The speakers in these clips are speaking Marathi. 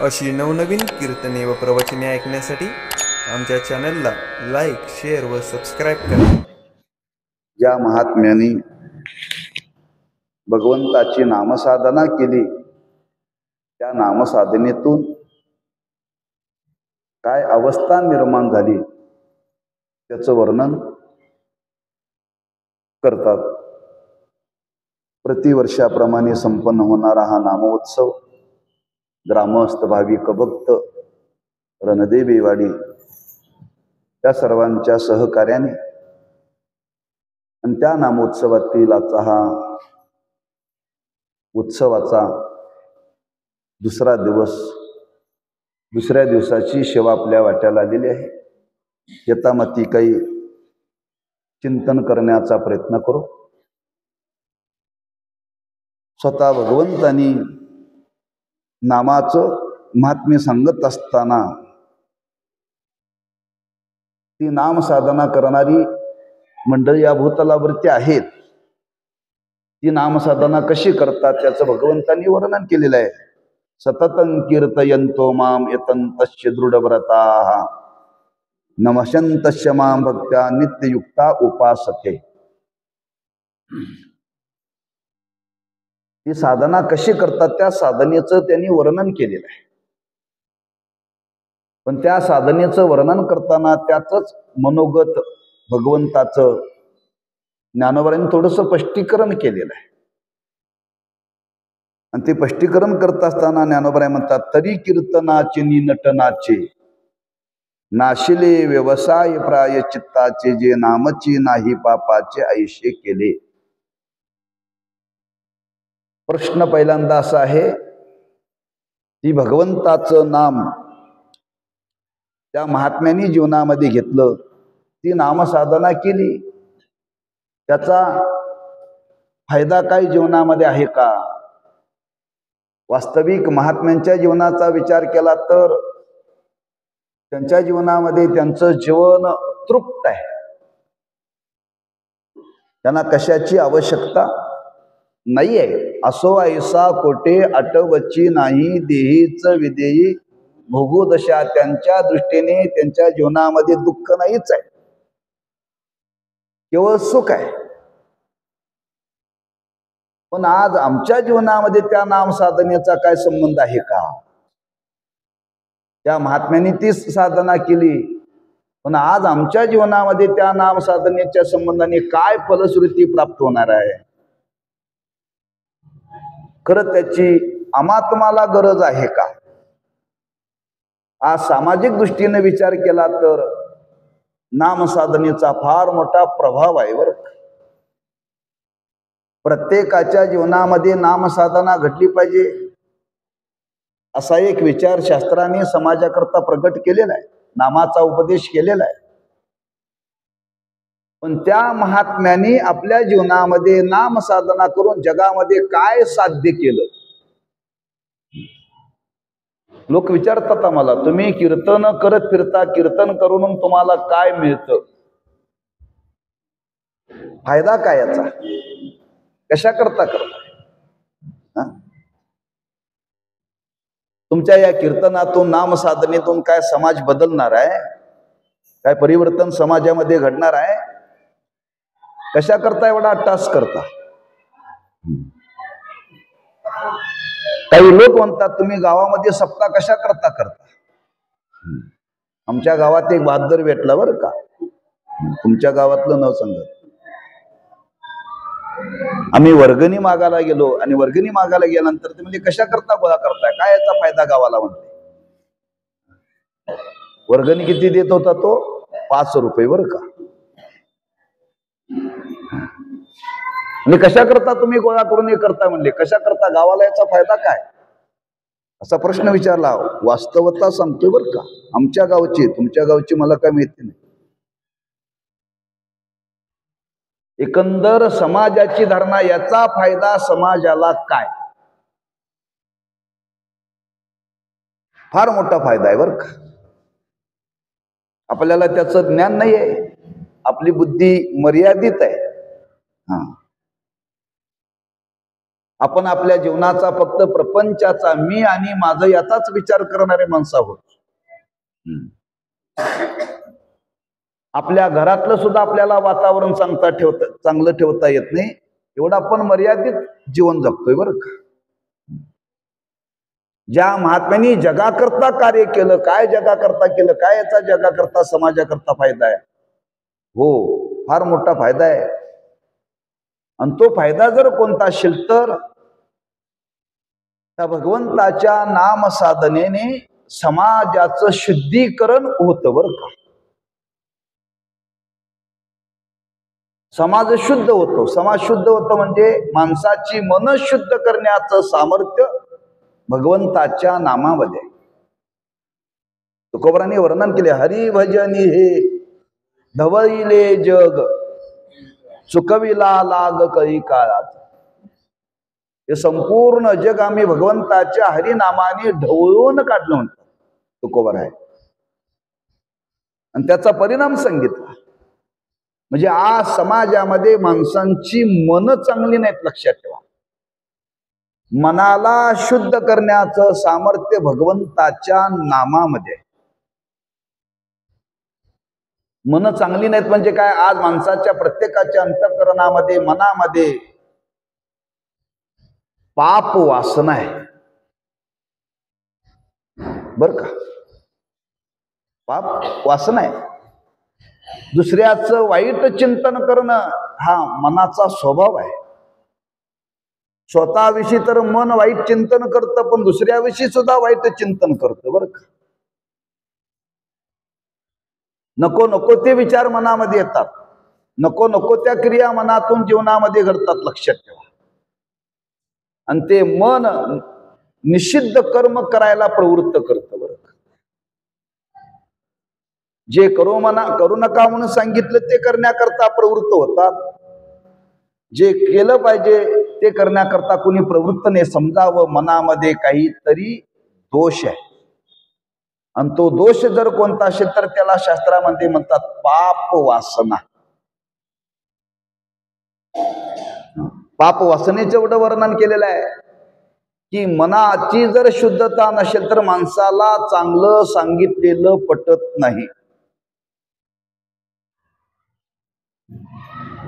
अशी नवनवीन कीर्तने व प्रवचने ऐकण्यासाठी आमच्या चॅनलला लाईक, शेअर व सबस्क्राईब करा. ज्या महात्म्यांनी भगवंताची नामसाधना केली, त्या नामसाधनेतून काय अवस्था निर्माण झाली त्याचं वर्णन करतात. प्रतिवर्षाप्रमाणे संपन्न होणारा हा नामोत्सव ग्रामस्थ, भाविक, भक्त, रणदेवीवाडी त्या सर्वांच्या सहकार्याने आणि त्या नामोत्सवातील आजचा हा उत्सवाचा दुसरा दिवस, दुसऱ्या दिवसाची सेवा आपल्या वाट्याला आलेली आहे. यथामती काही चिंतन करण्याचा प्रयत्न करू. स्वतः भगवंतांनी नामाचं महात्म्य सांगत असताना ती नाम साधना करणारी मंडळी या भूतलावरती आहेत. ती नामसाधना कशी करतात त्याचं भगवंतांनी वर्णन केलेलं आहे. सततं कीर्तयन्तो माम यतन्तश्च दृढव्रताः नमस्यन्तश्च मां भक्त्या नित्ययुक्ता उपासते. ती साधना कशी करतात त्या साधनेचं त्यांनी वर्णन केलेलं आहे. पण त्या साधनेचं वर्णन करताना त्याचंच मनोगत भगवंताचं ज्ञानोबांनी थोडंसं स्पष्टीकरण केलेलं आहे. आणि ते स्पष्टीकरण करत असताना ज्ञानोबा म्हणतात, तरी कीर्तनाचे नि नटनाचे नाशिले व्यवसाय प्राय चित्ताचे, जे नामची नाही पापाचे ऐशे केले. प्रश्न पहिल्यांदा असा आहे की भगवंताचं नाम त्या महात्म्यांनी जीवनामध्ये घेतलं, ती नामसाधना केली, त्याचा फायदा काय जीवनामध्ये आहे का? वास्तविक महात्म्यांच्या जीवनाचा विचार केला तर त्यांच्या जीवनामध्ये त्यांचं जीवन तृप्त आहे. त्यांना कशाची आवश्यकता नाही आहे. असो ऐसा कोठे आठवची नाही, देहीच विदेही भोगोदशा. त्यांच्या दृष्टीने त्यांच्या जीवनामध्ये दुःख नाहीच आहे, केवळ सुख आहे. पण आज आमच्या जीवनामध्ये त्या नाम साधनेचा काय संबंध आहे का? त्या महात्म्यांनी ती साधना केली, पण आज आमच्या जीवनामध्ये त्या नाम साधनेच्या संबंधाने काय फलश्रुती प्राप्त होणार आहे? खरं त्याची आम्हाला गरज आहे का? आज सामाजिक दृष्टीने विचार केला तर नामसाधनेचा फार मोठा प्रभाव आहे बरं. प्रत्येकाच्या जीवनामध्ये नामसाधना घडली पाहिजे असा एक विचार शास्त्राने समाजाकरता प्रगट केलेला आहे, नामाचा उपदेश केलेला आहे. पण त्या महात्म्यांनी आपल्या जीवनामध्ये नामसाधना करून जगामध्ये काय साध्य केलं? लोक विचारतात आम्हाला, तुम्ही कीर्तन करत फिरता, कीर्तन करून तुम्हाला काय मिळतं? फायदा काय याचा? कशा करता तुमच्या या कीर्तनातून, नाम साधनेतून काय समाज बदलणार आहे? काय परिवर्तन समाजामध्ये घडणार आहे? कशा करता एवढा टास्क करता? काही लोक म्हणतात, तुम्ही गावामध्ये सप्ताह कशा करता? आमच्या गावात एक बहादर भेटला बरं का, तुमच्या गावातलं नाव सांगत. आम्ही वर्गणी मागायला गेलो आणि वर्गणी मागायला गेल्यानंतर ते म्हणजे कशा करता गोळा करताय, काय याचा फायदा गावाला? म्हणते वर्गणी किती देत होता तो? 5 रुपये बरं का. म्हणजे कशा करता तुम्ही गोळा करून हे करता? म्हणले कशा करता, गावाला याचा फायदा काय? असा प्रश्न विचारला. वास्तवता सांगतोय बरं का, आमच्या गावची, तुमच्या गावची मला काय माहिती नाही. एकंदर समाजाची धारणा, याचा फायदा समाजाला काय? फार मोठा फायदा आहे बरं का. आपल्याला त्याचं ज्ञान नाही आहे, आपली बुद्धी मर्यादित आहे. आपण आपल्या जीवनाचा फक्त प्रपंचाचा मी आणि माझं याचाच विचार करणारे माणसं आहोत. आपल्या घरातलं सुद्धा आपल्याला वातावरण चांगलं ठेवता येत नाही, एवढं आपण मर्यादित जीवन जगतोय बरं का. ज्या महात्म्यांनी जगाकरता कार्य केलं, काय जगाकरता केलं, काय याचा जगाकरता समाजाकरता फायदा आहे? हो, फार मोठा फायदा आहे. आणि तो फायदा जर कोणता असेल तर त्या भगवंताच्या नाम साधनेने समाजाचं शुद्धीकरण होतं बरं का. समाज शुद्ध होतो. समाज शुद्ध होतो म्हणजे माणसाची मन शुद्ध करण्याचं सामर्थ्य भगवंताच्या नामामध्ये. तुकोबरांनी वर्णन केले, हरिभजनी हे धवळिले जग, चुकविला लाग कळी काळात. हे संपूर्ण जग आम्ही भगवंताच्या हरिनामाने ढवळून काढलं म्हणतात तुकोबर आहे. आणि त्याचा परिणाम सांगितला. म्हणजे आज समाजामध्ये माणसांची मन चांगली नाहीत, लक्षात ठेवा. मनाला शुद्ध करण्याचं सामर्थ्य भगवंताच्या नामामध्ये. मन चांगली नाहीत म्हणजे काय? आज माणसाच्या प्रत्येकाच्या अंतःकरणामध्ये, मनामध्ये पाप वासना आहे बर का. पाप वासना आहे. दुसऱ्याचं वाईट चिंतन करणं हा मनाचा स्वभाव आहे. स्वतःविषयी तर मन वाईट चिंतन करतं, पण दुसऱ्याविषयी सुद्धा वाईट चिंतन करतं बरं का. नको नको ते विचार मनामध्ये येतात, नको नको त्या क्रिया मनातून जीवनामध्ये घडतात, लक्षात ठेवा. आणि ते मन निषिद्ध कर्म करायला प्रवृत्त करतं बरं. जे करू नका म्हणून सांगितलं ते करण्याकरता प्रवृत्त होतात. जे केलं पाहिजे ते करण्याकरता कुणी प्रवृत्त नाही. समजावं मनामध्ये काहीतरी दोष आहे, आणि तो दोष जर कोणता असेल तर त्याला शास्त्रामध्ये म्हणतात पाप वासना. पाप वासनेचं एवढं वर्णन केलेलं आहे की मनाची जर शुद्धता नसेल तर माणसाला चांगलं सांगितलेलं पटत नाही.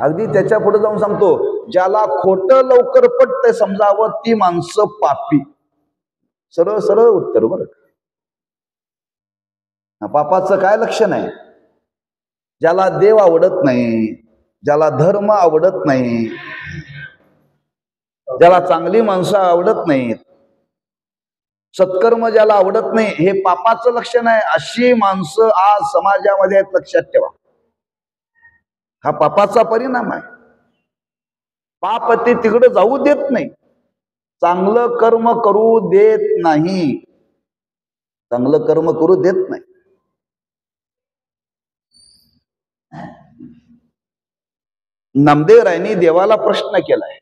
अगदी त्याच्या पुढे जाऊन सांगतो, ज्याला खोटं लवकर पटतंय समजावं ती माणसं पापी. सरळ सरळ उत्तर बरं. पापाचं काय लक्षण आहे? ज्याला देव आवडत नाही, ज्याला धर्म आवडत नाही, ज्याला चांगली माणसं आवडत नाहीत, सत्कर्म ज्याला आवडत नाही, हे पापाचं लक्षण आहे. अशी माणसं आज समाजामध्ये आहेत, लक्षात ठेवा. हा पापाचा परिणाम आहे. पाप ते तिकडे जाऊ देत नाही, चांगलं कर्म करू देत नाही, चांगलं कर्म करू देत नाही. नामदेव रायांनी देवाला प्रश्न केलाय,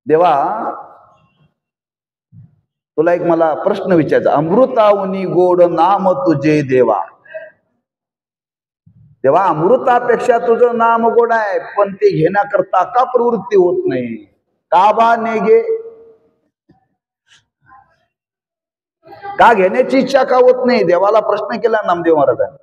देवा तुला एक मला प्रश्न विचारायचा, अमृतावनी गोड नाम तुझे देवा. तेव्हा अमृतापेक्षा तुझं नाम गोड आहे, पण ते घेण्याकरता का प्रवृत्ती होत नाही? का बा नेगे? का घेण्याची इच्छा का होत नाही? देवाला प्रश्न केला नामदेव महाराजांनी.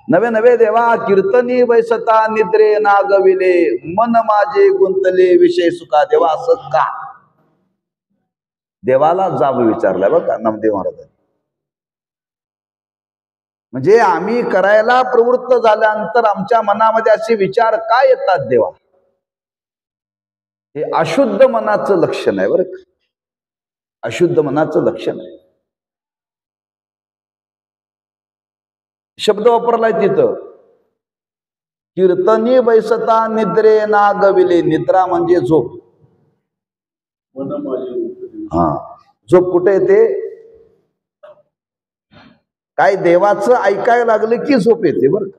नवे नवे देवा कीर्तनी वैसता निद्रे नागविले, मन माझे गुंतले विषय सुखा. देवा असं का? देवाला जाब विचारलाय बघा नामदेव महाराजांनी. म्हणजे आम्ही करायला प्रवृत्त झाल्यानंतर आमच्या मनामध्ये असे विचार का येतात देवा? हे अशुद्ध मनाचं लक्षण आहे बरं का. अशुद्ध मनाचं लक्षण आहे. शब्द वापरलाय तिथं, कीर्तनी बैसता निद्रे नागविले. निद्रा म्हणजे झोप. हा, झोप कुठे येते? काय देवाचं ऐकायला लागलं की झोप येते बरं का.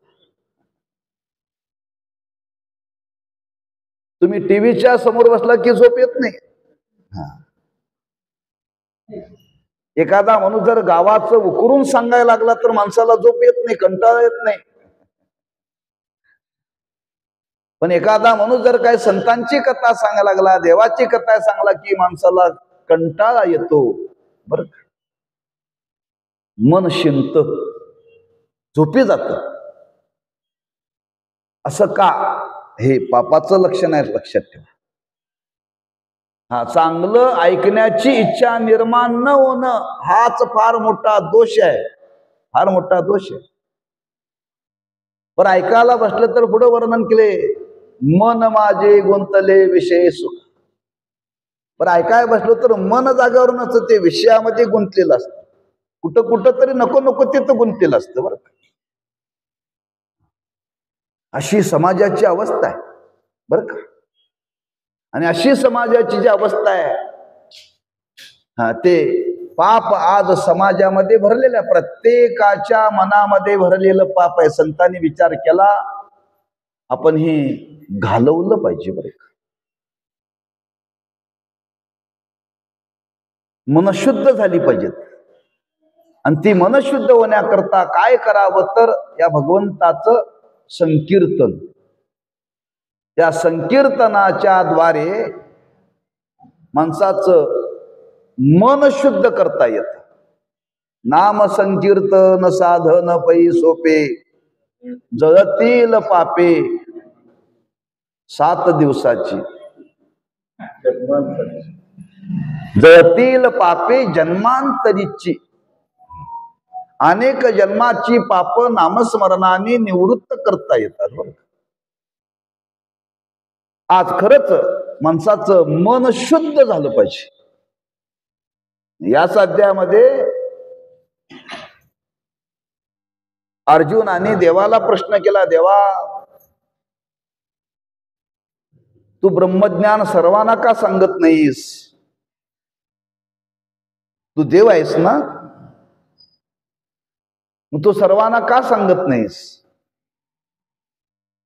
तुम्ही टीव्हीच्या समोर बसला की झोप येत नाही. एखादा माणूस जर गावाचं उकरून सांगायला लागला तर माणसाला झोप येत नाही, कंटाळा येत नाही. पण एखादा माणूस जर काय संतांची कथा सांगायला लागला, देवाची कथा सांगला की माणसाला कंटाळा येतो बर, मन शिंत, झोपी जात. असं का? हे पापाचं लक्षण आहे, लक्षात ठेवा. चांगलं ऐकण्याची इच्छा निर्माण न होणं हाच फार मोठा दोष आहे, फार मोठा दोष आहे. पण ऐकायला बसलं तर पुढे वर्णन केले, मन माझे गुंतले विषय सुख. पण ऐकायला बसलं तर मन जागेवर नसतं, ते विषयामध्ये गुंतलेलं असतं. कुठं कुठं तरी नको नको तिथं गुंतलेलं असतं बरं का. अशी समाजाची अवस्था आहे बर का. आणि अशी समाजाची जी अवस्था आहे, ते पाप आज समाजामध्ये भरलेलं, प्रत्येकाच्या मनामध्ये भरलेलं पाप आहे. संतांनी विचार केला, आपण हे घालवलं पाहिजे बरं का. मनशुद्ध झाली पाहिजेत. आणि ती मनशुद्ध होण्याकरता काय करावं तर या भगवंताचं संकीर्तन. त्या संकीर्तनाच्या द्वारे माणसाचं मन शुद्ध करता येत. नाम संकीर्तन साधन पै सोपे, जळतील पापे 7 दिवसाची. जळतील पापे जन्मांतरीची. अनेक जन्माची पाप नामस्मरणाने निवृत्त करता येतात बरं. आज खरंच माणसाचं मन शुद्ध झालं पाहिजे. या साध्यामध्ये अर्जुनाने देवाला प्रश्न केला, देवा तू ब्रह्मज्ञान सर्वांना का सांगत नाहीस? तू देव आहेस ना, मग तू सर्वांना का सांगत नाहीस?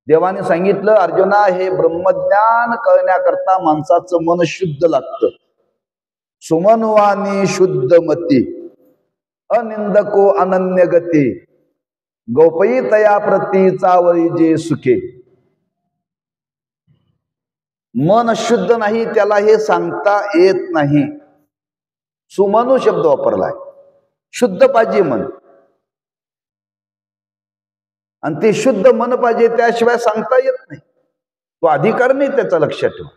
देवाने सांगितलं, अर्जुना हे ब्रह्मज्ञान कळण्याकरता माणसाचं मन शुद्ध लागतं. सुमनवानी शुद्ध मती, अनिंदको अनन्य गती, गोपई तया प्रती चावळी जे सुखे. मन शुद्ध नाही त्याला हे सांगता येत नाही. सुमनु शब्द वापरलाय. शुद्ध पाहिजे मन, आणि ते शुद्ध मन पाहिजे, त्याशिवाय सांगता येत नाही. तो अधिकार नाही त्याचा, लक्षात ठेवा.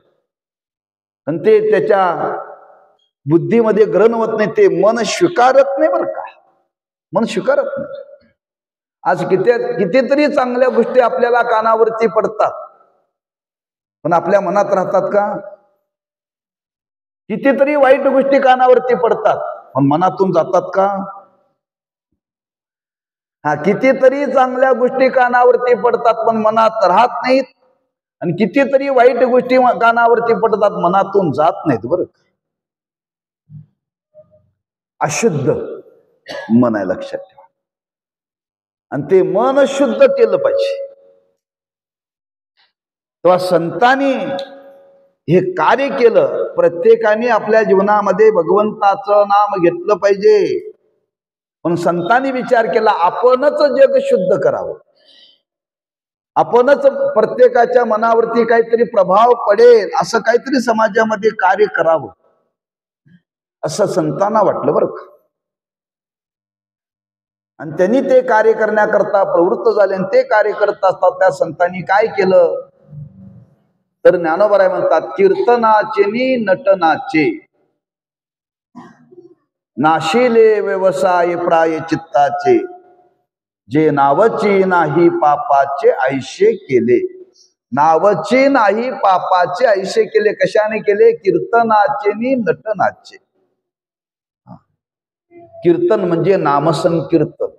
आणि ते त्याच्या बुद्धीमध्ये ग्रहण होत नाही, ते मन स्वीकारत नाही बरं का. मन स्वीकारत नाही. आज कितीतरी चांगल्या गोष्टी आपल्याला कानावरती पडतात, पण आपल्या मनात राहतात का? कितीतरी वाईट गोष्टी कानावरती पडतात, पण मनातून जातात का? कितीतरी चांगल्या गोष्टी कानावरती पडतात पण मनात राहत नाहीत, आणि कितीतरी वाईट गोष्टी कानावरती पडतात, मनातून जात नाहीत बरं. अशुद्ध मन आहे, लक्षात ठेवा. आणि ते मन शुद्ध केलं पाहिजे. तेव्हा संतांनी हे कार्य केलं. प्रत्येकाने आपल्या जीवनामध्ये भगवंताचं नाम घेतलं पाहिजे, पण संतांनी विचार केला, आपणच जग शुद्ध करावं. आपणच प्रत्येकाच्या मनावरती काहीतरी प्रभाव पडेल असं काहीतरी समाजामध्ये कार्य करावं, असं संतांना वाटलं बरं का. आणि त्यांनी ते कार्य करण्याकरता प्रवृत्त झाले. आणि ते कार्य करत असतात त्या संतांनी काय केलं तर ज्ञानोबा म्हणतात, कीर्तनाचे नि नटनाचे नाशिले व्यवसाय प्राय चित्ताचे, जे नावची नाही पापाचे ऐशे केले. नावची नाही पापाचे ऐशे केले. कशाने केले? कीर्तनाचे नि नटनाचे. कीर्तन म्हणजे नामसंकीर्तन,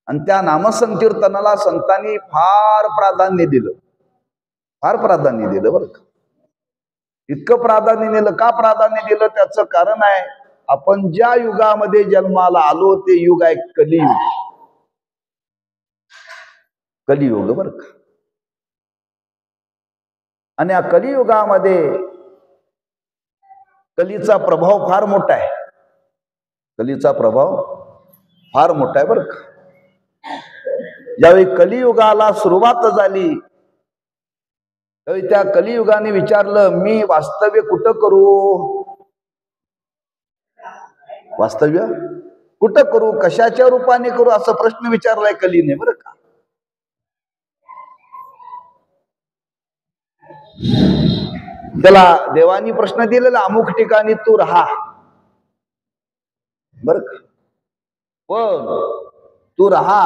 आणि त्या नामसंकीर्तनाला संतांनी फार प्राधान्य दिलं, फार प्राधान्य दिलं बरं का. इतकं प्राधान्य दिलं. का प्राधान्य दिलं? त्याचं कारण आहे, आपण ज्या युगामध्ये जन्माला आलो ते युग आहे कलियुग. कलियुग बरं का. आणि या कलियुगामध्ये कलीचा प्रभाव फार मोठा आहे. कलीचा प्रभाव फार मोठा आहे बरं का. ज्यावेळी कलियुगाला सुरुवात झाली तर त्या कलियुगाने विचारलं, मी वास्तव्य कुठं करू? वास्तव्य कुठं करू, कशाच्या रूपाने करू, असा प्रश्न विचारलाय कलीने बरं का. त्याला देवानी प्रश्न दिलेला, अमुक ठिकाणी तू राहा बर का, पण तू राहा,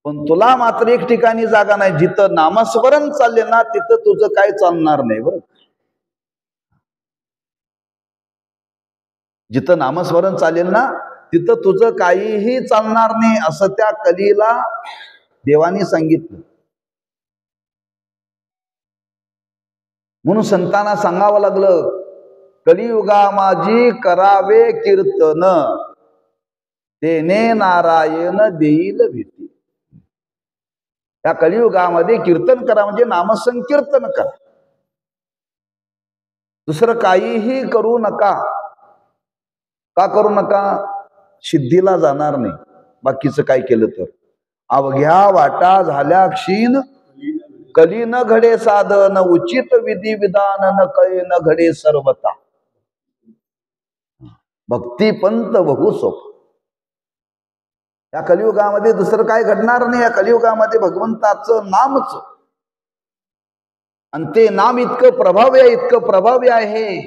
पण तुला मात्र एक ठिकाणी जागा नाही, जिथं नामस्मरण चालले ना तिथं तुझं काय चालणार नाही बरं. जिथं नामस्मरण चालेल ना तिथं तुझं काहीही चालणार नाही, असं त्या कलीला देवानी सांगितलं. म्हणून संतांना सांगावं लागलं, कलियुगा माझी करावे कीर्तन, तेने नारायण देईल भीती. या कलियुगामध्ये कीर्तन करा म्हणजे नामसंकीर्तन करा, दुसरं काहीही करू नका. का करू नका? सिद्धीला जाणार नाही बाकीचं काय केलं तर. अवघ्या वाटा झाल्या क्षीण, कली न घडे साधन, उचित विधी विधान न कळे न घडे सर्वता. भक्ती पंत बहु सोप. या कलियुगामध्ये दुसरं काय घडणार नाही. या कलियुगामध्ये भगवंताचं नामच, आणि ते नाम इतकं प्रभावी आहे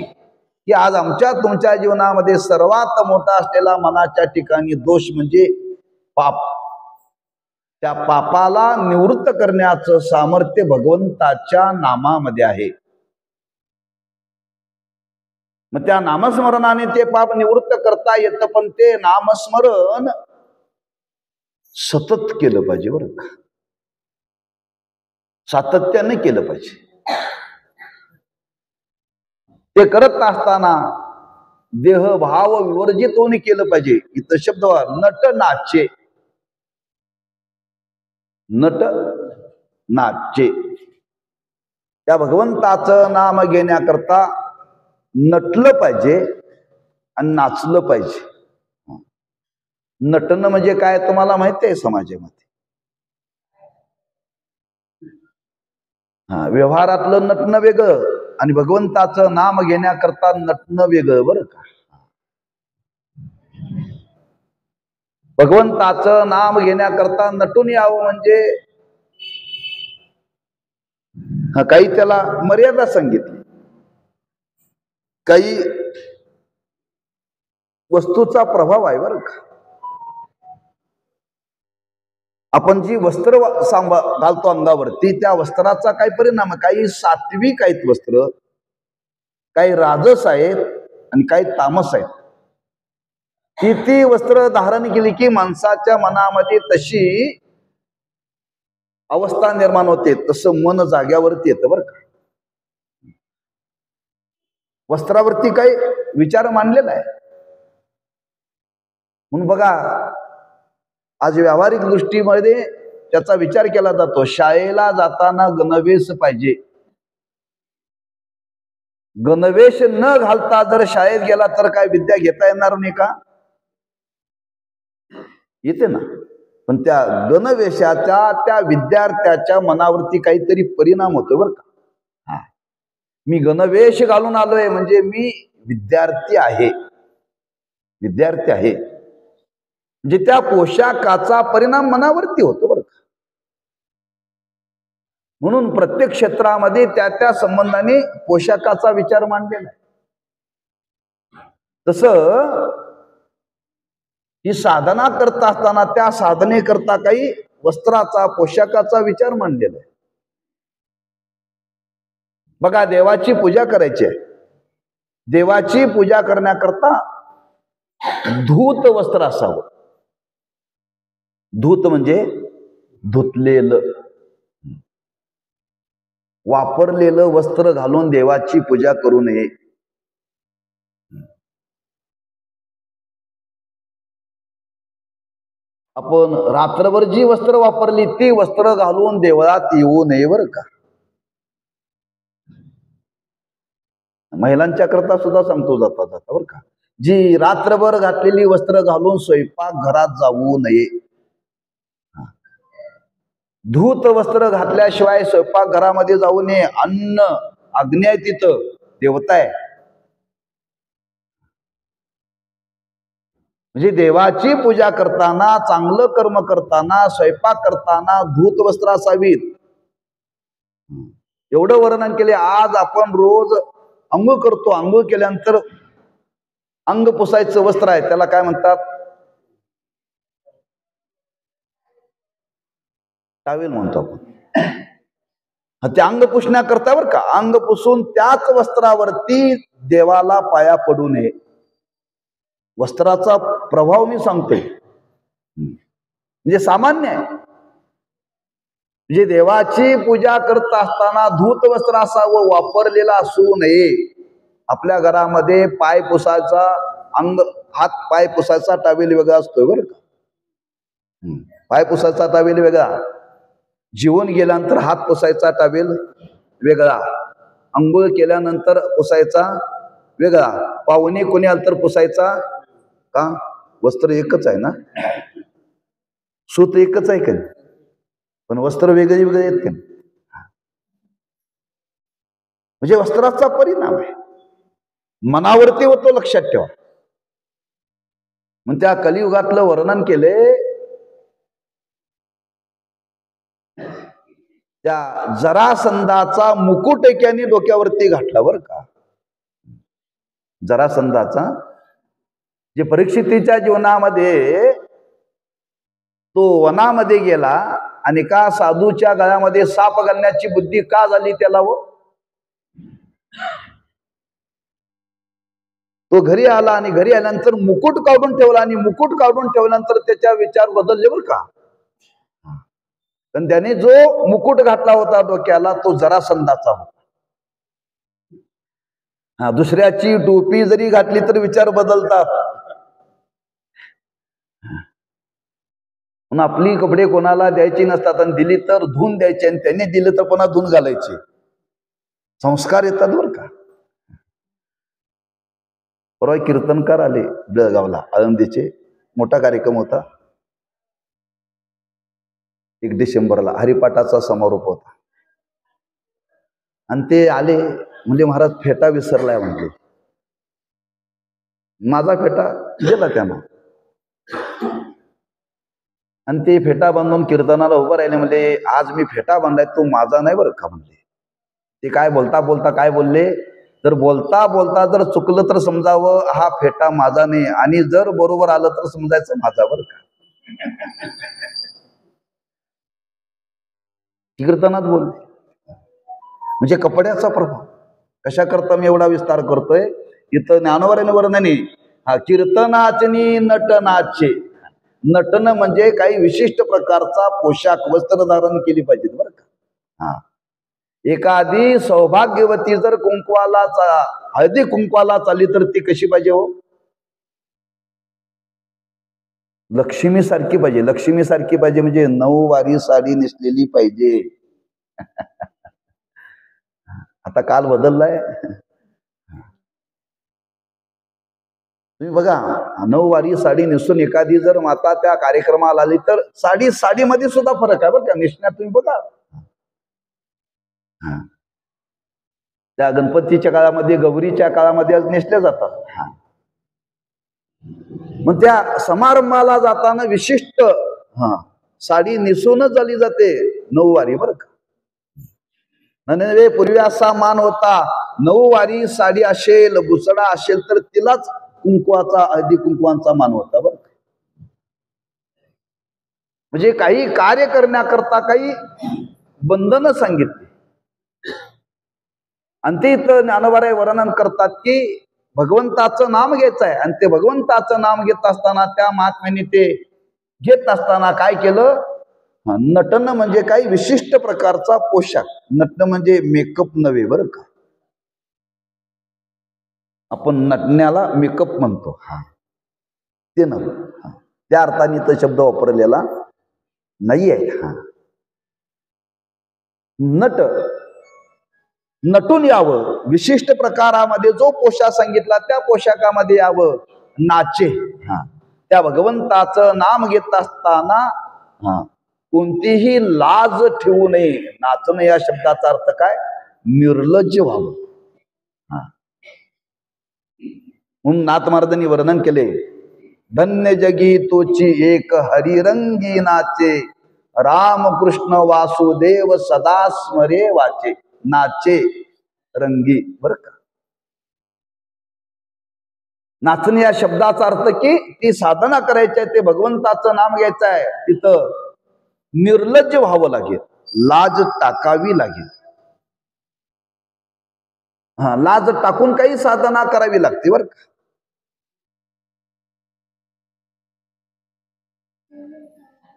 की आज आमच्या तुमच्या जीवनामध्ये सर्वात मोठा असलेला मनाच्या ठिकाणी दोष म्हणजे पाप. त्या पापाला निवृत्त करण्याचं सामर्थ्य भगवंताच्या नामामध्ये आहे. मग त्या नामस्मरणाने ते पाप निवृत्त करता येतं, पण ते नामस्मरण सतत केलं पाहिजे बरं का, सातत्याने केलं पाहिजे. ते करत असताना देह भाव विवर्जित होऊन केलं पाहिजे. इथं शब्द नट नाचे, नट नाचे. त्या भगवंताचं नाम घेण्याकरता नटलं पाहिजे आणि नाचलं पाहिजे. नटणं म्हणजे काय तुम्हाला माहिती आहे समाजामध्ये. व्यवहारातलं नटणं वेगळं आणि भगवंताचं नाम घेण्याकरता नटणं वेगळं बरं का. भगवंताचं नाम घेण्याकरता नटून यावं म्हणजे काही त्याला मर्यादा सांगितली, काही वस्तूचा प्रभाव आहे बरं का. आपण जी वस्त्र घालतो अंगावरती, त्या वस्त्राचा काय परिणाम आहे. काही सात्विक आहेत वस्त्र, काही राजस आहेत आणि काही तामस आहेत. ती वस्त्र धारण केली की माणसाच्या मनामध्ये तशी अवस्था निर्माण होते, तसं मन जाग्यावरती येतं बरं का. वस्त्रावरती काही विचार मांडलेला आहे. म्हणून बघा, आज व्यावहारिक दृष्टीमध्ये त्याचा विचार केला जातो. शाळेला जाताना गणवेश पाहिजे. गणवेश न घालता जर शाळेत गेला तर काय विद्या घेता येणार नाही का? येते ना. पण त्या गणवेशाचा त्या विद्यार्थ्याच्या मनावरती काहीतरी परिणाम होतो बरं का. मी गणवेश घालून आलोय म्हणजे मी विद्यार्थी आहे, विद्यार्थी आहे म्हणजे त्या पोशाखाचा परिणाम मनावरती होतो बरं का. म्हणून प्रत्येक क्षेत्रामध्ये त्या संबंधाने पोशाखाचा विचार मांडलेला आहे. तसं ही साधना करत असताना त्या साधनेकरता काही वस्त्राचा, पोशाखाचा विचार मांडलेला आहे. बघा, देवाची पूजा करायची आहे. देवाची पूजा करण्याकरता धूत वस्त्र असावं. धूत म्हणजे धुतलेलं, वापरलेलं वस्त्र घालून देवाची पूजा करू नये. आपण रात्रभर जी वस्त्र वापरली ती वस्त्र घालून देवळात येऊ नये बरं का. महिलांच्या करता सुद्धा सांगतो जाता जाता बरं का, जी रात्रभर घातलेली वस्त्र घालून स्वयंपाक घरात जाऊ नये. धूत वस्त्र घातल्याशिवाय स्वयंपाकघरामध्ये जाऊ नये. अन्न अग्नी आहे, तिथं देवता आहे. म्हणजे देवाची पूजा करताना, चांगलं कर्म करताना, स्वयंपाक करताना धूत वस्त्र असावीत. एवढं वर्णन केले. आज आपण रोज अंघोळ करतो, अंघोळ केल्यानंतर अंग पुसायचं वस्त्र आहे, त्याला काय म्हणतात? टावेल म्हणतो आपण. ते अंग पुसण्याकरता बरं का. अंग पुसून त्याच वस्त्रावरती देवाला पाया पडू नये. वस्त्राचा प्रभाव मी सांगतोय, म्हणजे सामान्य आहे. म्हणजे देवाची पूजा करत असताना धूत वस्त्र असावं, वापरलेला असू नये. आपल्या घरामध्ये पाय पुसायचा, अंग हात पाय पुसायचा टावेल वेगळा असतोय बरं का. पाय पुसायचा टावेल वेगळा, जेवण गेल्यानंतर हात पुसायचा टावेल वेगळा, अंघोळ केल्यानंतर पुसायचा वेगळा, पाहुणे कोणी आलं तर पुसायचा का. वस्त्र एकच आहे ना, सूत एकच आहे का, पण वस्त्र वेगळी वेगळी आहेत का. म्हणजे वस्त्राचा परिणाम आहे, मनावरती होतो, लक्षात ठेवा. मग त्या कलियुगातलं वर्णन केले. त्या जरासंधाचा मुकुट एकाने डोक्यावरती घातला बरं का. जरासंधाचा, जे परीक्षितीच्या जीवनामध्ये तो वनामध्ये गेला आणि का साधूच्या गळ्यामध्ये साप घालण्याची बुद्धी का झाली त्याला. तो घरी आला आणि घरी आल्यानंतर मुकुट काढून ठेवला, आणि मुकुट काढून ठेवल्यानंतर त्याच्या विचार बदलले बरं का. पण त्याने जो मुकुट घातला होता डोक्याला तो जरासंधाचा होता. दुसऱ्याची टोपी जरी घातली तर विचार बदलतात. आपली कपडे कोणाला द्यायची नसतात, आणि दिली तर धुवून द्यायची, आणि त्यांनी दिलं तर पुन्हा धुवून घालायचे. संस्कार येतात बरं का. परवा कीर्तनकार आले बेळगावला, आळंदीचे, मोठा कार्यक्रम होता. 1 डिसेंबरला हरिपाठाचा समारोप होता. आणि ते आले, म्हणजे महाराज फेटा विसरलाय म्हणले. माझा फेटा दिला त्यांना, आणि ते फेटा बांधून कीर्तनाला उभं राहिले. म्हणजे आज मी फेटा बांधलाय, तो माझा नाही बरं का म्हणले. ते काय बोलता बोलता काय बोलले, तर बोलता बोलता जर चुकलं तर समजावं हा फेटा माझा नाही, आणि जर बरोबर आलं तर समजायचं माझा बरं का. कीर्तनात बोलले. म्हणजे कपड्याचा प्रभाव. कशा करता मी एवढा विस्तार करतोय, इथं ज्ञानोबा वर्णने. कीर्तनाचनी नटनाचे. नटन म्हणजे काही विशिष्ट प्रकारचा पोशाख, वस्त्र धारण केली पाहिजे बरं का. एखादी सौभाग्यवती जर कुंकवाला हळदी कुंकवाला चालली तर ती कशी पाहिजे हो. लक्ष्मी सारखी पाहिजे. लक्ष्मी सारखी पाहिजे म्हणजे 9 वारी साडी नेसलेली पाहिजे. आता काल बदललाय. तुम्ही बघा, 9 वारी साडी नेसून एखादी जर माता त्या कार्यक्रमाला आली तर साडीमध्ये सुद्धा फरक आहे बरं का नेसण्यात. तुम्ही बघा, त्या गणपतीच्या काळामध्ये, गौरीच्या काळामध्ये आज नेसल्या जातात. मग त्या समारंभाला जाताना विशिष्ट साडी नेसूनच झाली जाते 9 वारी बरं का. नव्हे, पूर्वी असा मान होता, 9 वारी साडी असेल, बुचडा असेल तर तिलाच कुंकवाचा, हळदी कुंकवांचा मान होता बरं का. म्हणजे काही कार्य करण्याकरता काही बंधनं सांगितली. आणि ते इथं ज्ञानोबा वर्णन करतात की भगवंताचं नाम घ्यायचं आहे, आणि ते भगवंताचं नाम घेत असताना, त्या महात्म्याने ते घेत असताना काय केलं. नटन म्हणजे काही विशिष्ट प्रकारचा पोशाख. नटन म्हणजे मेकअप नव्हे बरं का. आपण नटण्याला मेकअप म्हणतो, ते नव्हे. त्या अर्थाने तो शब्द वापरलेला नाहीये. नटून यावं, विशिष्ट प्रकारामध्ये जो पोशाख सांगितला त्या पोशाखामध्ये यावं. नाचे, त्या भगवंताचं नाम घेत असताना कोणतीही लाज ठेवू नये. नाचणं या शब्दाचा अर्थ काय? निर्लज्ज व्हावं. म्हणून नाथ महाराजांनी वर्णन केले, धन्य जगी तोची एक हरिरंगी नाचे, रामकृष्ण वासुदेव सदा स्मरे वाचे. नाचे रंगी. बर का, नाचणे या शब्दाचा अर्थ की ती साधना करायची आहे, ते भगवंताचं नाम घ्यायचं आहे, तिथं निर्लज्ज व्हावं लागेल, लाज टाकावी लागेल. लाज टाकून काही साधना करावी लागते बर का.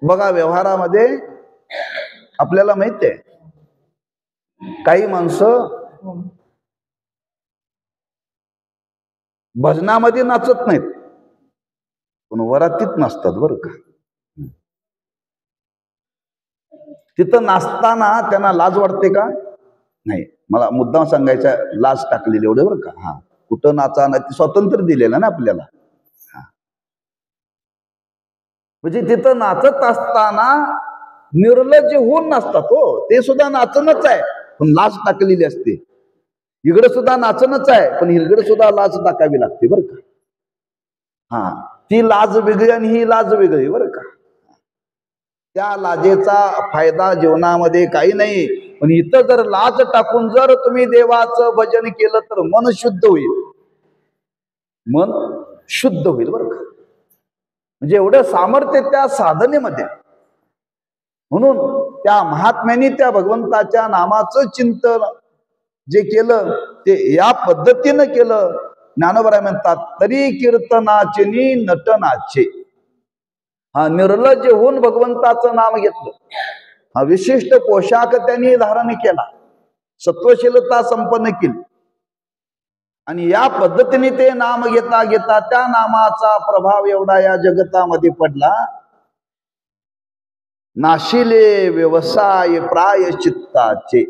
बघा, व्यवहारामध्ये आपल्याला माहिती आहे, काही माणसं भजनामध्ये नाचत नाहीत, पण वरातीत नाचतात बरं का. तिथं नाचताना त्यांना लाज वाटते का? नाही. मला मुद्दाम सांगायचा, लाज टाकलेली एवढं बरं का. कुठं नाचा नाही, स्वातंत्र्य दिलेलं ना आपल्याला. म्हणजे तिथं नाचत असताना निर्लज्ज होऊन नाचतात हो, ते सुद्धा नाचणच आहे, पण लाज टाकलेली असते. इकडे सुद्धा नाचणच आहे, पण इकडे सुद्धा लाज टाकावी लागते बरं का. ती लाज वेगळी आणि ही लाज वेगळी बरं का. त्या लाजेचा फायदा जीवनामध्ये काही नाही, पण इथं जर लाज टाकून जर तुम्ही देवाचं भजन केलं तर मन शुद्ध होईल, मन शुद्ध होईल बरं का. म्हणजे एवढं सामर्थ्य त्या साधनेमध्ये. म्हणून त्या महात्म्यांनी त्या भगवंताच्या नामाचं चिंतन जे केलं ते या पद्धतीनं केलं. ज्ञानोबराय म्हणतात, तरी कीर्तनाचे नटनाचे. निर्लज्ज होऊन भगवंताचं नाम घेतलं. विशिष्ट पोशाख त्यांनी धारण केला, सत्वशीलता संपन्न केली, आणि या पद्धतीने ते नाम घेता घेता त्या नामाचा प्रभाव एवढा या जगतामध्ये पडला. नाशिले व्यवसाय प्रायश्चित्ताचे.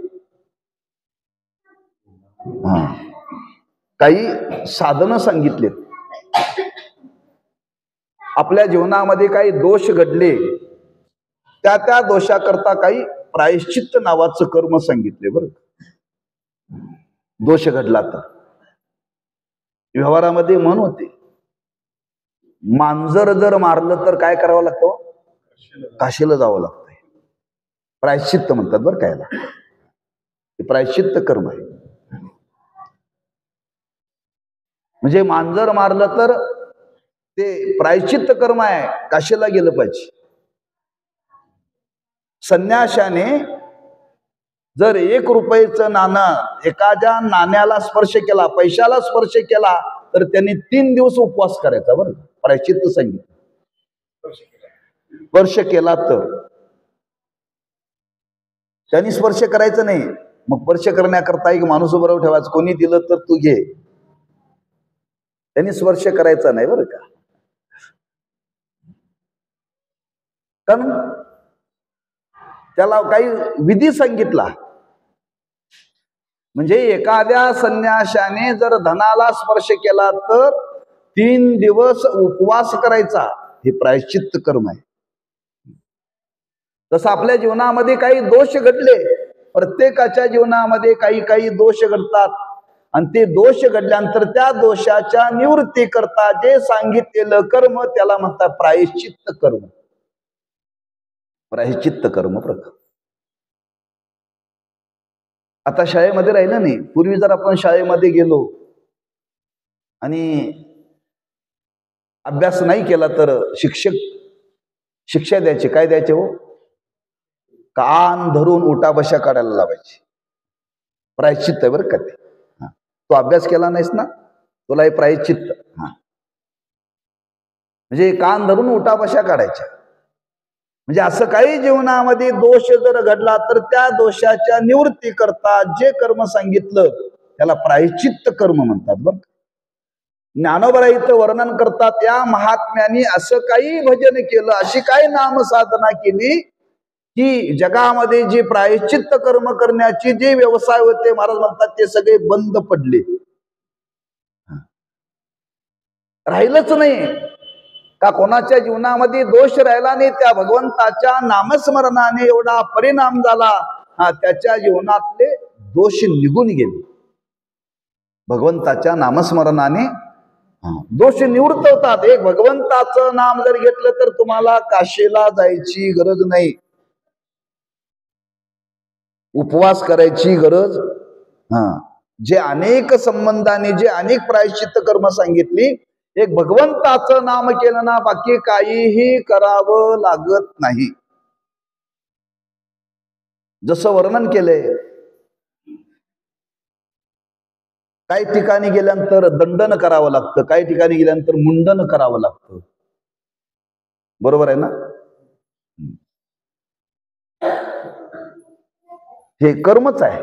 काही साधनं सांगितलेत. आपल्या जीवनामध्ये काही दोष घडले, त्या दोषाकरता काही प्रायश्चित्त नावाचं कर्म सांगितले बरं. दोष घडला तर व्यवहारामध्ये म्हण होते, मांजर जर मारलं तर काय करावं लागतं? काशीला जावं लागतंय. प्रायश्चित्त म्हणतात बरं का याला. हे प्रायश्चित्त कर्म आहे. म्हणजे मांजर मारलं तर ते प्रायश्चित्त कर्म आहे, काशीला गेलं पाहिजे. संन्याशाने जर 1 रुपयाचं नाणं एखाद्या नाण्याला स्पर्श केला, पैशाला स्पर्श केला, तर त्यांनी 3 दिवस उपवास करायचा बरं. प्रायश्चित्त सांगितलं. स्पर्श केला तर त्यांनी स्पर्श करायचं नाही. मग स्पर्श करण्याकरता एक माणूस बरोबर ठेवायचं, कोणी दिलं तर तू घे, त्यांनी स्पर्श करायचा नाही बरं का. कारण त्याला काही विधी सांगितला. म्हणजे एखाद्या संन्याशाने जर धनाला स्पर्श केला तर 3 दिवस उपवास करायचा. हे प्रायश्चित्त कर्म आहे. तसं आपल्या जीवनामध्ये काही दोष घडले, प्रत्येकाच्या जीवनामध्ये काही काही दोष घडतात, आणि ते दोष घडल्यानंतर त्या दोषाच्या निवृत्ती करता जे सांगितलेलं कर्म त्याला म्हणतात प्रायश्चित्त कर्म. प्रायश्चित्त कर्म प्रकार. आता शाळेमध्ये राहिलं नाही. पूर्वी जर आपण शाळेमध्ये गेलो आणि अभ्यास नाही केला तर शिक्षक शिक्षा द्यायचे. काय द्यायचे हो? कान धरून उठाबशा काढायला लावायची. प्रायश्चित्त आहे बरं का ते. तो अभ्यास केला नाहीस ना, तुला हे प्रायश्चित्त. म्हणजे कान धरून उठाबशा काढायच्या. म्हणजे असं काही जीवनामध्ये दोष जर घडला तर त्या दोषाच्या निवृत्ती करता जे कर्म सांगितलं त्याला प्रायश्चित्त कर्म म्हणतात बरं. ज्ञानोबा इथं वर्णन करतात, त्या महात्म्यांनी असं काही भजन केलं, अशी काही नाम साधना केली की जगामध्ये जे प्रायश्चित्त कर्म करण्याचे जे व्यवसाय होते, महाराज म्हणतात ते सगळे बंद पडले, राहिलंच नाही. का कोणाच्या जीवनामध्ये दोष राहिला नाही, त्या भगवंताच्या नामस्मरणाने एवढा परिणाम झाला, त्याच्या जीवनातले दोष निघून गेले. भगवंताच्या नामस्मरणाने दोष निवृत्त होतात. एक भगवंताचं नाम जर घेतलं तर तुम्हाला काशीला जायची गरज नाही, उपवास करायची गरज. जे अनेक संबंधाने जे अनेक प्रायश्चित्त कर्म सांगितली, एक भगवंताचं नाम केलं ना, बाकी काहीही करावं लागत नाही. जसं वर्णन केलंय, काही ठिकाणी गेल्यानंतर दंडन करावं लागतं, काही ठिकाणी गेल्यानंतर मुंडन करावं लागतं. बरोबर आहे ना? हे कर्मच आहे,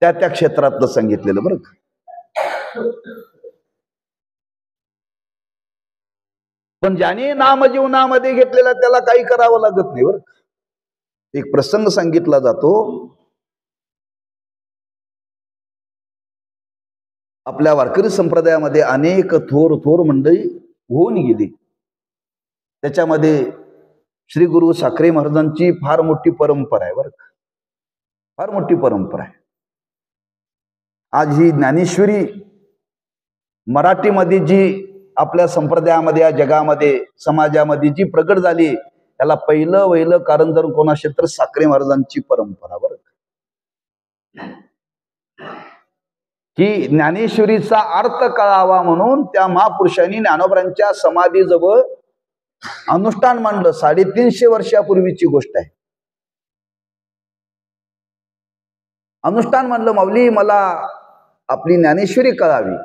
त्या त्या क्षेत्रातलं सांगितलेलं. बरं का? पण ज्याने नाम जीवनामध्ये घेतलेला त्याला काही करावं लागत नाही. बरं, एक प्रसंग सांगितला जातो. आपल्या वारकरी संप्रदायामध्ये अनेक थोर थोर मंडळी होऊन गेली. त्याच्यामध्ये श्री गुरु साखरे महाराजांची फार मोठी परंपरा आहे. बरं, फार मोठी परंपरा आहे. आज ही ज्ञानेश्वरी मराठीमध्ये जी आपल्या संप्रदायामध्ये, या जगामध्ये, समाजामध्ये जी प्रगट झाली, त्याला पहिलं वहिलं कारण जर कोणाशी तर साखरे महाराजांची परंपरा. बरं, की ज्ञानेश्वरीचा अर्थ कळावा म्हणून त्या महापुरुषांनी ज्ञानोबरांच्या समाधीजवळ अनुष्ठान मांडलं. 350 वर्षापूर्वीची गोष्ट आहे. अनुष्ठान मांडलं, माऊली मला आपली ज्ञानेश्वरी कळावी.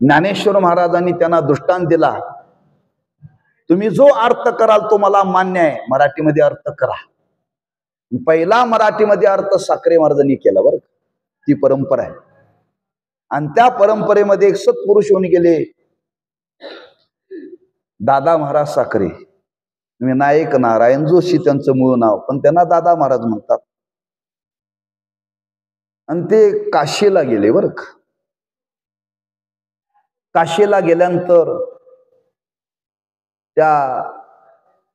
ज्ञानेश्वर महाराजांनी त्यांना दृष्टांत दिला, तुम्ही जो अर्थ कराल तो मला मान्य आहे, मराठीमध्ये अर्थ करा. पहिला मराठीमध्ये अर्थ साखरे महाराजांनी केला. बरं, ती परंपरा आहे. आणि त्या परंपरेमध्ये एक सत्पुरुष होऊन गेले, दादा महाराज साखरे. विनायक नारायण जोशी त्यांचं मूळ नाव, पण त्यांना दादा महाराज म्हणतात. आणि ते काशीला गेले. बरं, काशीला गेल्यानंतर त्या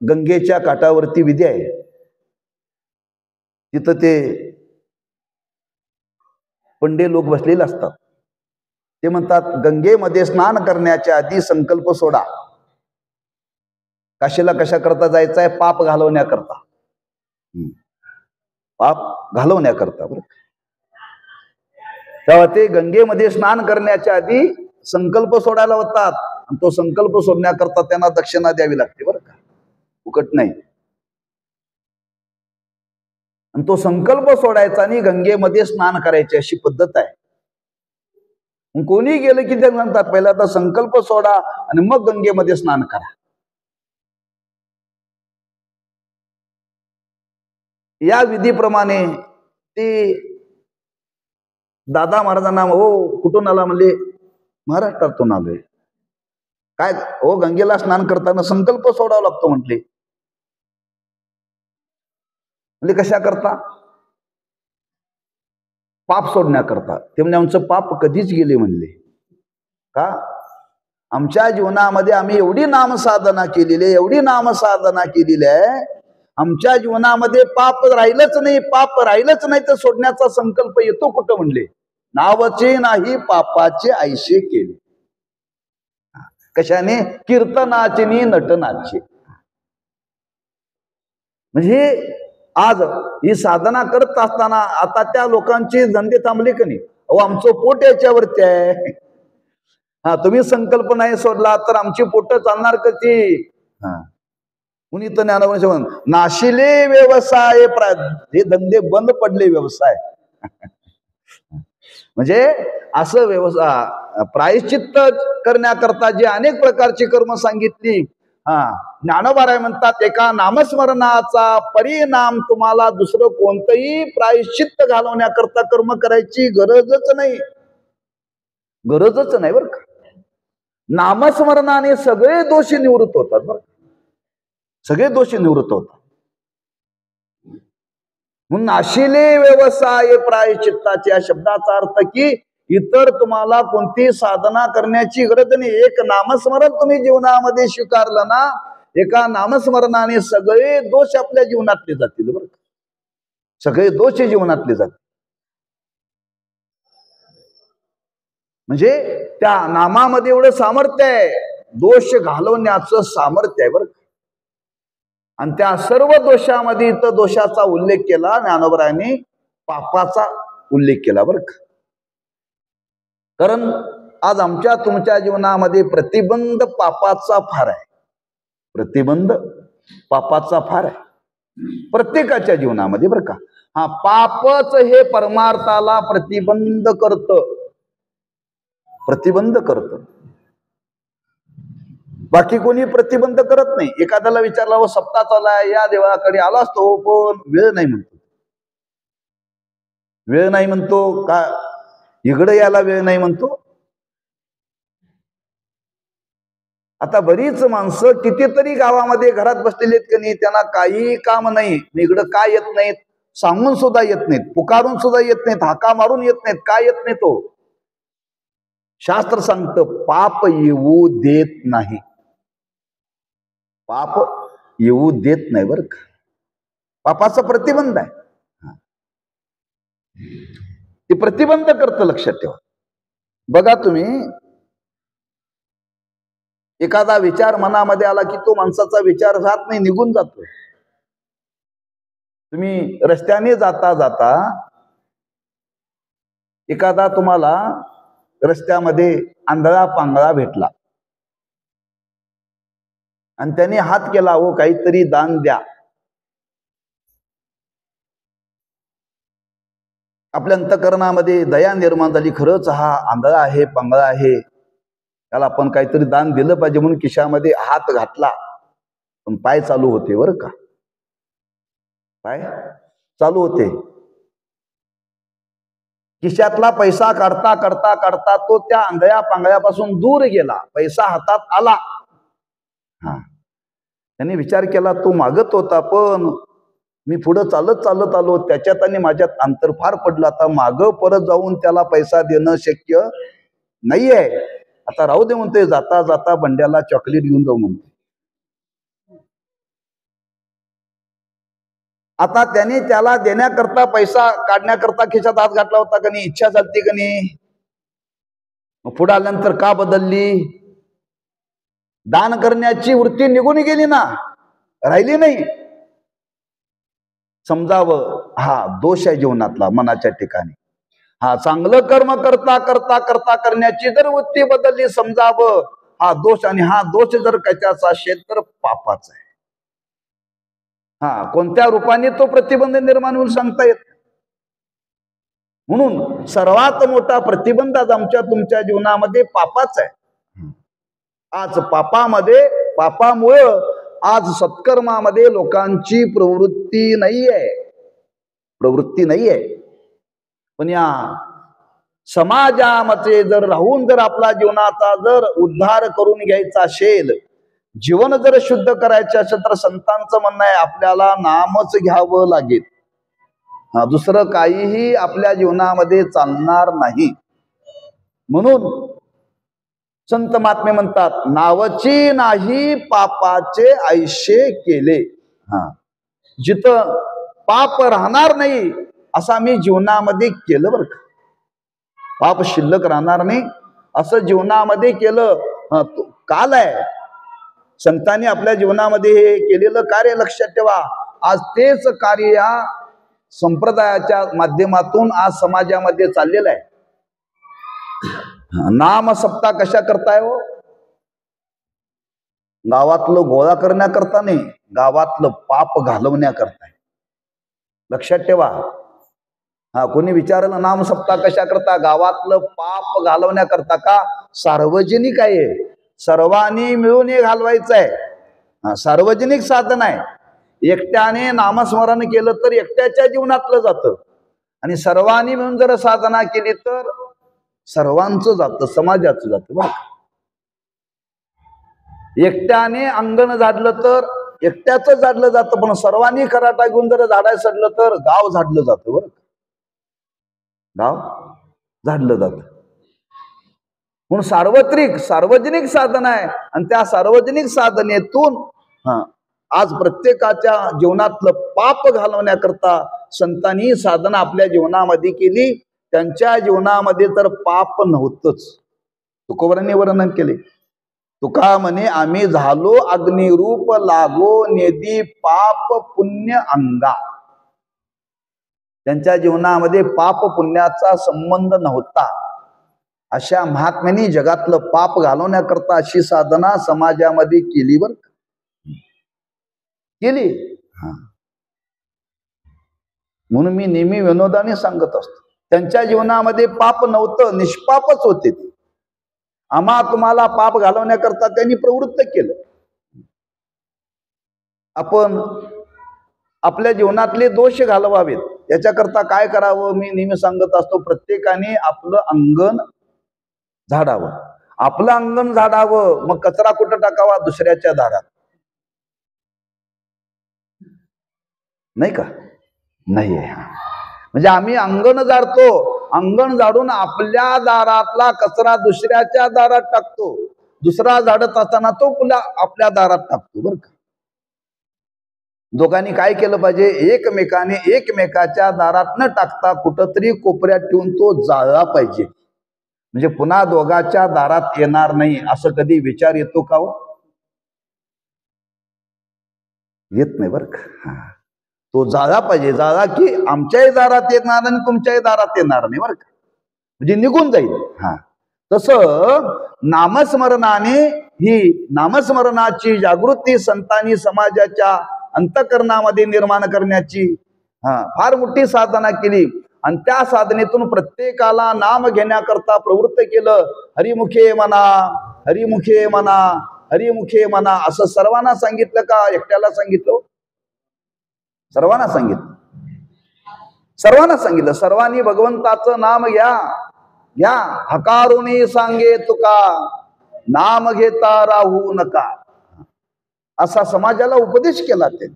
गंगेच्या काठावरती विधी आहे, तिथं ते पंडे लोक बसलेले असतात. ते म्हणतात, गंगेमध्ये स्नान करण्याच्या आधी संकल्प सोडा. काशीला कशा करता जायचं आहे? पाप घालवण्याकरता, पाप घालवण्याकरता. बरं, तेव्हा ते गंगेमध्ये स्नान करण्याच्या आधी संकल्प सोडायला होतात. आणि तो संकल्प सोडण्याकरता त्यांना दक्षिणा द्यावी लागते. बरं का, फुकट नाही. आणि तो संकल्प सोडायचा आणि गंगेमध्ये स्नान करायची अशी पद्धत आहे. कोणी गेलं की ते म्हणतात, पहिला आता संकल्प सोडा आणि मग गंगेमध्ये स्नान करा. या विधीप्रमाणे ते दादा महाराजांना, हो कुठून आला? म्हणले महाराष्ट्रातून आलोय. काय हो? गंगेला स्नान करताना संकल्प सोडावा लागतो म्हटले. म्हणजे कशा करता? पाप सोडण्याकरता. ते म्हणजे आमचं पाप कधीच गेले म्हणले. का? आमच्या जीवनामध्ये आम्ही एवढी नामसाधना केलेली आहे, एवढी नामसाधना केलेली आहे, आमच्या जीवनामध्ये पाप राहिलंच नाही. पाप राहिलंच नाही तर सोडण्याचा संकल्प येतो कुठं? म्हणले नावाचे नाही पापाचे आयशे केले. कशाने? कीर्तनाचे नि नटनाचे. म्हणजे आज ही साधना करत असताना आता त्या लोकांची धंदे थांबले का नाही? अहो, आमचं पोट याच्यावरती आहे. तुम्ही संकल्प नाही सोडला तर आमची पोट चालणार कशी? कुणी तर ज्ञानोबा नाशिले व्यवसाय, हे धंदे बंद पडले व्यवसाय. म्हणजे असं व्यवसाय प्रायश्चित्त करण्याकरता जे अनेक प्रकारची कर्म सांगितली, ज्ञानोबा म्हणतात, एका नामस्मरणाचा परिणाम तुम्हाला दुसरं कोणतंही प्रायश्चित्त घालवण्याकरता कर्म करायची गरजच नाही. गरजच नाही. बरं का, नामस्मरणाने सगळे दोषी निवृत्त होतात. बरं, सगळे दोषी निवृत्त होतात. म्हणून नाशिले व्यवसाय प्रायश्चित्ताच्या शब्दाचा अर्थ की इतर तुम्हाला कोणती साधना करण्याची गरज नाही. एक नामस्मरण तुम्ही जीवनामध्ये स्वीकारलं ना, एका नामस्मरणाने सगळे दोष आपल्या जीवनातले जातील. बरं, सगळे दोष जीवनातले जातील. म्हणजे त्या नामामध्ये एवढं सामर्थ्य आहे, दोष घालवण्याचं सामर्थ्य आहे. बरं, आणि त्या सर्व दोषामध्ये इथं दोषाचा उल्लेख केला ज्ञानोबरायांनी, पापाचा उल्लेख केला. बरं का, कारण आज आमच्या तुमच्या जीवनामध्ये प्रतिबंध पापाचा फार आहे. प्रतिबंध पापाचा फार आहे प्रत्येकाच्या जीवनामध्ये. बरं का, हा पापच हे परमार्थाला प्रतिबंध करतं, प्रतिबंध करतं. बाकी कोणी प्रतिबंध करत नाही. एखाद्याला विचारला, व सप्ताह चालाय, या देवाकडे आला असतो, पण वेळ नाही म्हणतो. वेळ नाही म्हणतो का, इकडे यायला वेळ नाही म्हणतो. आता बरीच माणसं कितीतरी गावामध्ये घरात बसलेली आहेत की नाही, त्यांना काही काम नाही. इकडं काय येत नाहीत, सांगून सुद्धा येत नाहीत, पुकारून सुद्धा येत नाहीत, हाका मारून येत नाहीत. काय येत नाही तो? शास्त्र सांगतं पाप येऊ देत नाही. पाप येऊ देत नाही. बरं का, पापाचा प्रतिबंध आहे. ते प्रतिबंध करतं, लक्षात ठेवा. बघा तुम्ही, एखादा विचार मनामध्ये आला की तो माणसाचा विचार जात नाही, निघून जातो. तुम्ही रस्त्याने जाता जाता एखादा तुम्हाला रस्त्यामध्ये आंधळा पांगळा भेटला आणि त्याने हात केला, हो काहीतरी दान द्या. आपल्या अंतःकरणामध्ये दया निर्माण झाली, खरंच हा आंधळा आहे, पांगळा आहे, त्याला आपण काहीतरी दान दिलं पाहिजे, म्हणून खिशामध्ये हात घातला. पण पाय चालू होते. बरं का, पाय चालू होते. खिशातला पैसा काढता काढता काढता तो त्या आंधळ्या पांगळ्यापासून दूर गेला, पैसा हातात आला. त्यांनी विचार केला, तो मागत होता पण मी पुढे चालत चालत आलो, त्याच्यात आणि माझ्यात अंतर फार पडलं. आता माग परत जाऊन त्याला पैसा देणं शक्य नाहीये. आता राहू दे म्हणते, जाता जाता बंड्याला चॉकलेट घेऊन जाऊ म्हणते. आता त्याने त्याला देण्याकरता, पैसा काढण्याकरता खिशात हात घातला होता का नाही, इच्छा झाली का नाही? पुढे आल्यानंतर का बदलली? दान करण्याची वृत्ती निघून गेली ना, राहिली नाही. समजावं हा दोष आहे जीवनातला, मनाच्या ठिकाणी. हा चांगलं कर्म करता करता करता करण्याची जर वृत्ती बदलली, समजावं हा दोष. आणि हा दोष जर कशाचा असेल तर पापाचा आहे. कोणत्या रूपाने तो प्रतिबंध निर्माण होईल सांगता येत. म्हणून सर्वात मोठा प्रतिबंध आज आमच्या तुमच्या जीवनामध्ये पापाचा आहे. आज पापामुळं आज सत्कर्मामध्ये लोकांची प्रवृत्ती नाहीये, प्रवृत्ती नाहीये. पण या समाजामध्ये जर राहून जर आपला जीवनाचा जर उद्धार करून घ्यायचा असेल, जीवन जर शुद्ध करायचे असेल, तर संतांचं म्हणणं आहे आपल्याला नामच घ्यावं लागेल. दुसरं काहीही आपल्या जीवनामध्ये चालणार नाही. म्हणून संत महात्मे म्हणतात, नावची नाही पापाचे ऐशे केले. जिथं पाप राहणार नाही असं आम्ही जीवनामध्ये केलं. बरं का, पाप शिल्लक राहणार नाही असं जीवनामध्ये केलं. काल आहे संतांनी आपल्या जीवनामध्ये हे केलेलं कार्य लक्षात ठेवा. आज तेच कार्य या संप्रदायाच्या माध्यमातून आज समाजामध्ये चाललेलं आहे. नाम सप्ताह कशा करताय हो? गावातलं गोळा करण्याकरता नाही, गावातलं पाप घालवण्याकरता. लक्षात ठेवा. कोणी विचारलं नाम सप्ताह कशा करता? गावातलं पाप घालवण्याकरता. का? सार्वजनिक आहे, सर्वांनी मिळून हे घालवायचं आहे. सार्वजनिक साधन आहे. एकट्याने नामस्मरण केलं तर एकट्याच्या जीवनातलं जातं, आणि सर्वांनी मिळून जर साधना केली तर सर्वांचं जातं, समाजाचं जातं. एकट्याने अंगण झाडलं तर एकट्याच झाडलं जातं, पण सर्वांनी खराटा घेऊन जर झाडाय सडलं तर गाव झाडलं जातं. बरं, गाव झाडलं जातं. म्हणून सार्वजनिक साधन आहे आणि त्या सार्वजनिक साधनेतून आज प्रत्येकाच्या जीवनातलं पाप घालवण्याकरता संतांनी साधना आपल्या जीवनामध्ये केली. त्यांच्या जीवनामध्ये तर पाप नव्हतंच. तुकोबरांनी वर्णन केले. तुका म्हणे आम्ही झालो अग्निरूप लागो नेदी पाप पुण्य अंगा. त्यांच्या जीवनामध्ये पाप पुण्याचा संबंध नव्हता. अशा महात्म्यांनी जगातलं पाप घालवण्याकरता अशी साधना समाजामध्ये केली. बर केली. म्हणून मी नेहमी विनोदाने सांगत असतो, त्यांच्या जीवनामध्ये पाप नव्हतं, निष्पापच होते ते. आम्हा तुम्हाला पाप घालवण्याकरता त्यांनी प्रवृत्त केलं. आपण आपल्या जीवनातले दोष घालवावेत याच्याकरता काय करावं मी नेहमी सांगत असतो. प्रत्येकाने आपलं अंगण झाडावं. आपलं अंगण झाडावं. मग कचरा कुठं टाकावा? दुसऱ्याच्या दारात. नाही का? नाही. म्हणजे आम्ही अंगण झाडतो. अंगण झाडून आपल्या दारातला कचरा दुसऱ्याच्या दारात टाकतो. दुसरा झाडत असताना तो पुन्हा आपल्या दारात टाकतो. बरं का? दोघांनी काय केलं पाहिजे? एकमेकाने एकमेकाच्या दारात न टाकता कुठंतरी कोपऱ्यात ठेवून तो जाळला पाहिजे. म्हणजे पुन्हा दोघांच्या दारात येणार नाही. असं कधी विचार येतो का हो? येत नाही. बरं का? तो जाळला पाहिजे. जाळला की आमच्याही दारात येणार आणि तुमच्याही दारात येणार नाही. बरं का? म्हणजे निघून जाईल. तसं नामस्मरणाने ही नामस्मरणाची जागृती संतांनी समाजाच्या अंतःकरणामध्ये निर्माण करण्याची फार मोठी साधना केली. आणि त्या साधनेतून प्रत्येकाला नाम घेण्याकरता प्रवृत्त केलं. हरिमुखे म्हणा, हरिमुखे म्हणा, हरिमुखे म्हणा. असं सर्वांना सांगितलं का एकट्याला सांगितलं? सर्वांना सांगितलं. सर्वांना सांगितलं. सर्वांनी भगवंताचं नाम घ्या. घ्या. हकारुनी सांगे तुका नाम घेता राहू नका. असा समाजाला उपदेश केला त्यांनी.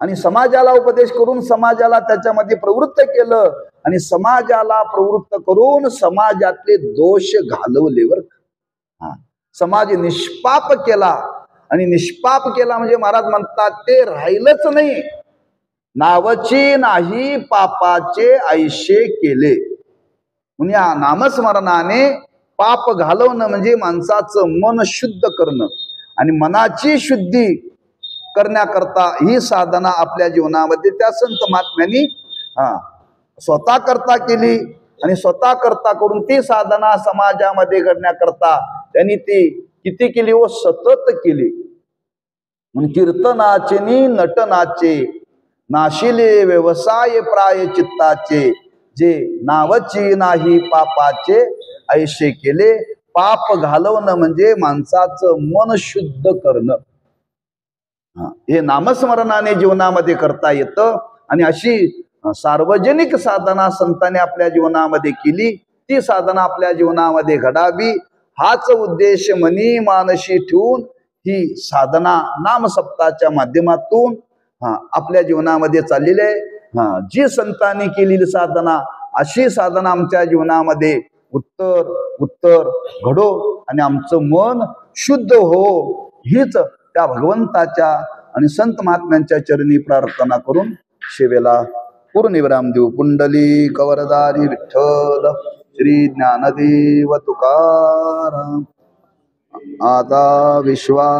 आणि समाजाला उपदेश करून समाजाला त्याच्यामध्ये प्रवृत्त केलं. आणि समाजाला प्रवृत्त करून समाजातले दोष घालवले. समाज निष्पाप केला. आणि निष्पाप केला म्हणजे महाराज म्हणतात ते राहिलंच नाही. नावची नाही पापाचे ऐशे केले. म्हणून या नामस्मरणाने पाप घालवणं म्हणजे माणसाचं मन शुद्ध करणं. आणि मनाची शुद्धी करण्याकरता ही साधना आपल्या जीवनामध्ये त्या संत महात्म्यांनी स्वतः करता केली. आणि स्वतः करता करून ती साधना समाजामध्ये घडण्याकरता त्यांनी ती किती केली व सतत केली. म्हणून कीर्तनाचे नि नटनाचे नाशिले व्यवसाय प्राय चित्ताचे जे नावची नाही पापाचे ऐशे केले. पाप घालवणं म्हणजे माणसाचं मन शुद्ध करणं. हे नामस्मरणाने जीवनामध्ये करता येतं. आणि अशी सार्वजनिक साधना संतांनी आपल्या जीवनामध्ये केली. ती साधना आपल्या जीवनामध्ये घडावी हाच उद्देश मनी मानशी ठेवून ही साधना नामसप्ताहाच्या माध्यमातून आपल्या जीवनामध्ये चाललेली आहे. जी संतांनी केलेली साधना अशी साधना आमच्या जीवनामध्ये उत्तर घडो आणि आमचं मन शुद्ध हो. हीच त्या भगवंताच्या आणि संत महात्म्यांच्या चरणी प्रार्थना करून सेवेला पूर्णविराम देऊ. पुंडली कवरदारी विठ्ठल श्री ज्ञानदेव तुकाराम. आता विश्वा